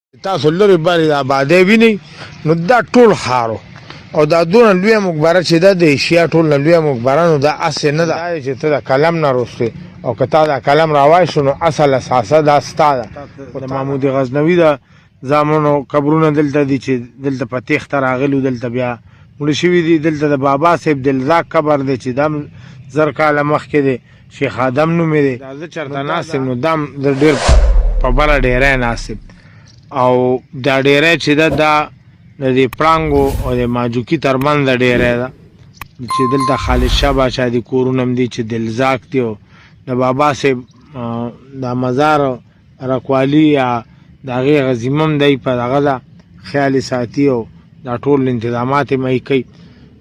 تاسو لري باندې د آبادۍ وینئ نو دا ټول ښار او دا دونه لویه مقبره چې ده د ایشیا ټول نه لویه مقبره نو دا هسې نه ده چې ته د قلم نه روستې او که تا دا قلم راوای شو نو اصل اساسه دا ستا ده. د محمود غزنوي د زامنو قبرونه دلته دي چې دلته په تیښته راغلي دلته بیا مړه شوي دي. دلته د بابا صاحب دلزاق قبر دی چې دا هم زر کاله مخکې دی، شیخ آدم نومې دی. دا زه چېرته ناست یم نو دا هم د ډېر په بله ډیری ناست او دا ډیری چې ده دا د دې پړانګو او د ماجوکي ترمنځ ډیری ده چې دلته خالد شاه باچا دي کورونه هم دي چې دلزاق دي او د بابا صاحب دا مزار رکوالي یا د هغې غزیمه هم دی په دغه ده خیال ساتي او دا ټول انتظامات یې مهیا کوي.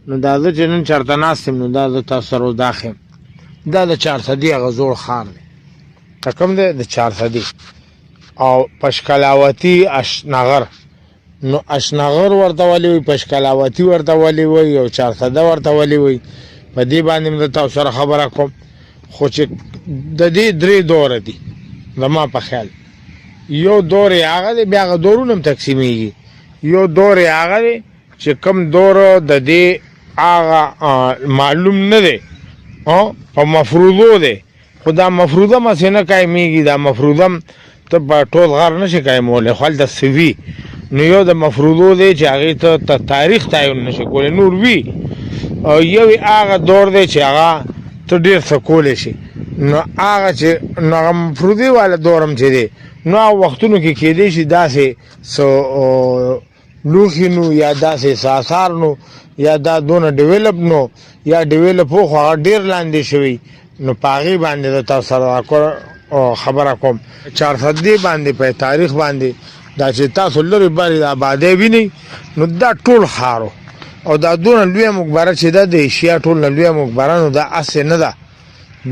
نو دا زه چې نن چېرته ناست یم نو دا زه تاسو سره دا ښیم دا د چارسدي هغه زوړ ښار دی. دا کوم دی؟ د چارسدي او پشکلاوتي اشنغر. نو اشنغر ورته ولې وایي، پشکلاوتي ورته ولې وایي او چارسده ورته ولې وایي، په دې باندې مې د تاسو سره خبره کوم. خو چې د دې درې دوره دي زما په خیال. یو دور یې هغه دی، بیا هغه دورونه هم تقسیمیږي. یو دور یې هغه دی چې کوم دور د دې هغه معلوم نه دی په مفروضو دی، خو دا مفروضه مسې نه قایمیږي. دا مفروضه ته په ټول غار نشي قایمولی، خو هلته څه وي. نو یو د مفروضو دی چې هغې ته تاریخ تعین نشي کولی، نور وي. او یو هغه دور دی چې هغه ته ډېر څه کولی شي. نو هغه چې نو هغه مفروضي والا دور هم چې دی نو هغه وختونو کې کیدی شي داسې څه لوښي نو یا داسې څه اثار نو یا دا دونه ډیولپ نو یا ډیولپ خو هغه ډېر لاندې شوي. نو په هغې باندې د تاسو سره خبره کوم. چارسدي باندې په تاریخ باندې دا چې تاسو لرې باندې د آبادۍ وینئ نو دا ټول ښار او دا دونه لویه مقبره چې ده د ایشیا ټول نه لویه مقبره نو دا هسې نه ده.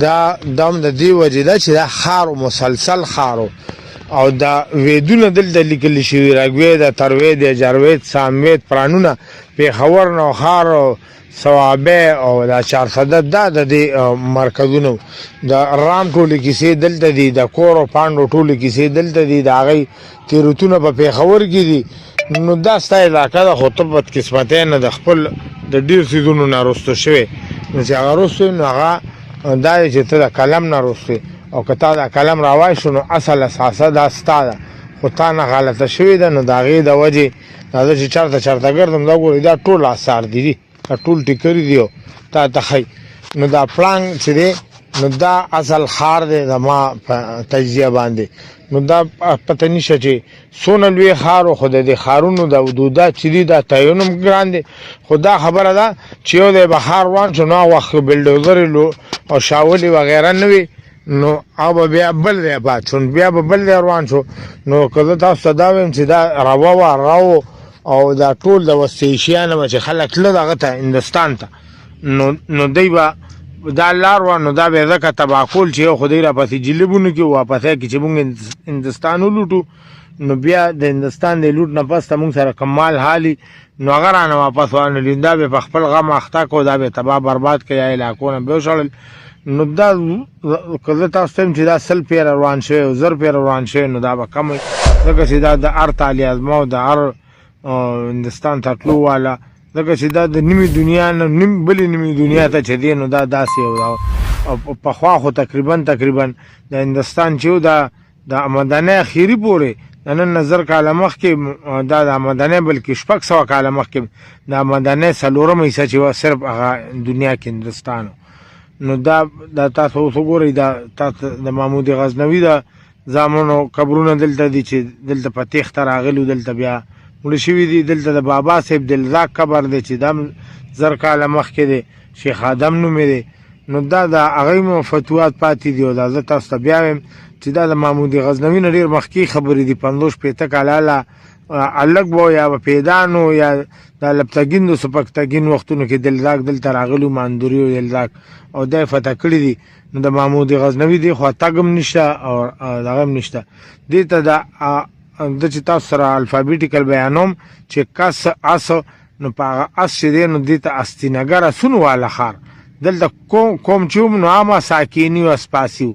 دا هم د دې وجې ده چې دا ښار مسلسل ښار او دا ویدونه دلته لیکل شوي، رګوید، تروید، جروید، ساموید، پرانونه، پېښور، نوښار او صوابع او دا چارسده دا د دې مرکزونه. د رام ټولې کیسې دلته دي، د کور او پانډو ټولې کیسې دلته دي، د هغې تیروتونه په پېښور کې دي. نو دا ستا علاقه ده خو ته بدقسمتۍ نه د خپل د ډېر څیزونو نه رسته شوې. نو چې هغه رسته نو هغه دا دی چې ته د قلم نه رسته او که تا دا قلم راوای شو نو اصل اساسه دا ستا ده، خو تا نه غلطه شوې ده. نو د هغې د وجې دا زه چې چېرته ګرځم دا ګورې دا ټول اثار دي، دا ټول ټیکري دي او تا ته ښایي. نو دا پړانګ چې دی نو دا اصل ښار دی زما په تجزیه باندې. نو دا پته نشه چې څونه لوی ښار خو د دې ښارونو د حدوده چې دي دا تعین هم ګران دی. خو دا خبره ده چې یو دی به ښار روان شو نو هغه وخت بلډوزرې او شاولې وغیره نه وي نو هغه به بیا بل دی آباد شو، بیا به بل دی روان شو. نو که زه تاسو ته دا وایم چې دا روه وه راو او دا ټول د وسط ایشیا نه به چې خلک تله دغه ته هندوستان ته نو دی به دا لار وه نو دا به یې ځکه تباه کول چې یو خو دی راپسې جلیبونو کې واپسی کې چې مونږ هندوستان ولوټو نو بیا د هندوستان د لوټ نه پس ته مونږ سره کم مال حالي نو هغه رانه واپس وانهلي. دا به په خپل غم اخته کو، دا به تباه برباد کړي یا علاقو نه به وشړل. نو دا که زه تاسو ته چې دا 100 پیره روان شوی او 1000 پیره روان شوی نو دا به کم وي، ځکه چې دا د هر تعلیازما او د هر هندوستان ته تلو والا، ځکه چې دا د نیمې دنیا نه بلې نیمې دنیا ته چې دی نو دا داسې یو پخوا خو تقریبا د هندوستان چې و دا د آمدنۍ اخري پورې د نن 1000 کاله مخکې دا د آمدنۍ بلکې 600 کاله مخکې د آمدنۍ 4 حصه چې وه صرف هغه دنیا کې هندوستان. نو دا تاسو اوس وګورئ دا تاسو د محمود غزنوي د زامنو قبرونه دلته دي چې دلته په تیښته راغلي دلته بیا مړه شوي دي. دلته د بابا صاحب دلزاق قبر دی چې دا هم 1000 کاله مخکې دی، شیخ آدم نومې دی. نو دا د هغوی مو فتوات پاتې دي او دا زه تاسو ته بیا وایم چې دا د محمود غزنوي نه ډېر مخکې خبرې دي. 50-60 کاله الګ به یا به پیدا نو یا د لپتګین د سپکتګین وختونو کې دلزاق دلته راغلو، ماندوري او دلزاق او دا یې فتح کړي دي. نو د محمود غزنوي دی خوا تګ هم نشته او دغه هم نشته. دې ته د چې تاسو سره الفابیټیکل بیانوم چې کس اس نو په هغه اس چې دی نو دې ته استینګر اسونو والا ښار دلته کوم چې نو عامه ساکیني او اسپاسي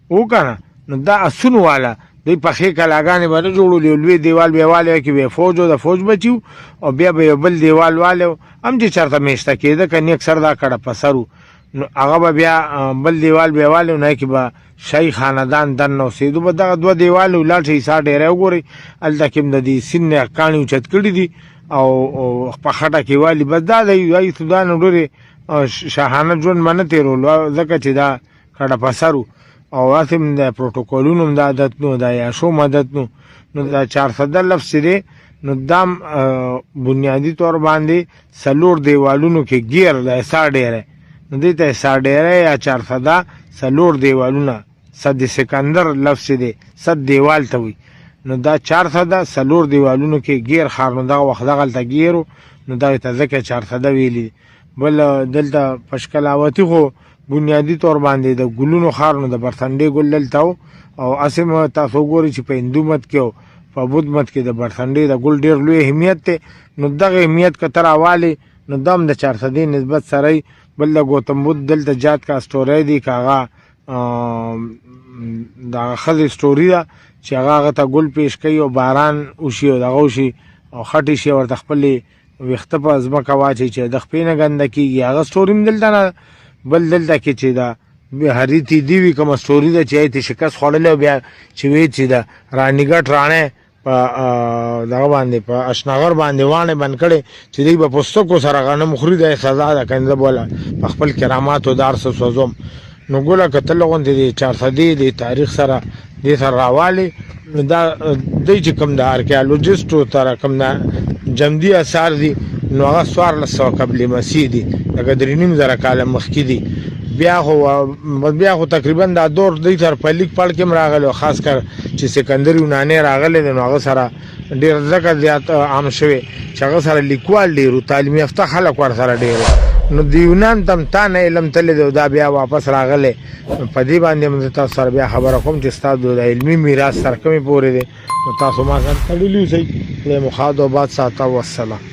و که نه نو دا اسونو والا دوی پخې کلاګانې به نه جوړولې لوی دیوال به یې والی کې به فوج و د فوج بچي او بیا به یو بل دیوال والی هم چې چېرته میشته کېده که نیک سر دا کړه په سر و نو هغه به بیا بل دیوال به یې والی و نه کې به شاهي خاندان دننه اوسېدو به دغه دوه دیوال ولاړ شئ سا ډېری وګورئ هلته کې هم د دې سیند نه کاڼي اوچت کړي دي او په خټه کې والي بس دا دی دا نو ډېرې شاهانه ژوند به نه تېرولو ځکه چې دا کډه په سر و او هسې هم د پروټوکولونو هم د عادت نو د عیاشو عادت نو دا 400 لفظ چې دی نو دا بنیادي طور باندې 4 دیوالونو کې ګیر د حصار ډېری نو دې ته حصار ډېری یا 400 4 دیوالونه صد سکندر لفظ دی صد دیوال ته وي نو دا 400 4 دیوالونو کې ګیر ښار نو دغه وخت دغلته ګیرو نو دغې ته ځکه 400 ویلي بل دلته پشکلاوتي خو بنیادي طور باندې د ګلونو ښار نو د برسنډې ګل دلته و او هسې م تاسو وګورئ چې په هندو مت کې او په بودھ مت کې د برسنډې د ګل ډېر لوی اهمیت دی نو دغه اهمیت که ته راوالې نو دا هم د 400 نسبت سره یي بل د ګوتم بدھ دلته جات کا سټوری دی که هغه د هغه ښځې سټوري ده چې هغه ته ګل پیش کوي او باران وشي او دغه وشي او خټې شي ورته خپلې ویښته په ځمکه واچوي چې د خپې نه ګنده کېږي هغه سټوري هم دلته نه بل دلته کې چې دا هریتي دی وي کومه سټوري ده چې هغې شکست خوړلی او بیا چې وی چې د رانیګټ راڼی په دغه باندې په اشنغر باندې واڼې بند کړی چې دوی به پستکو سره غنم خوري د سزا ده که زه بوله په خپل کراماتو د هر څه سوځوم نو ګوله که تل غوندې د 400 د تاریخ سره دې سره راوالې نو دا دی چې کوم د ارکیالوجسټو سره کوم د جمدي اثار دي نو هغه 1400 قبل مسیح دي لکه 3.5 کاله مخکې دي بیا خو تقریبا دا دور دی تر په لیک پړ کې هم راغلی خاص کر چې سکندر یوناني راغلی دی نو هغه سره ډېر ځکه زیات عام شوی چې هغه سره لیکوال ډېر تعلیم یافته خلک ورسره ډېر نو د یونان ته هم تا نه علم تللی دی دا بیا واپس راغلی په دې باندې هم زه تاسو سره بیا خبره کوم چې ستاسو د علمي میراث تر کومې پورې دی نو تاسو ما سره تړلي اوسئ خدای مو ښاد او باد ساته والسلام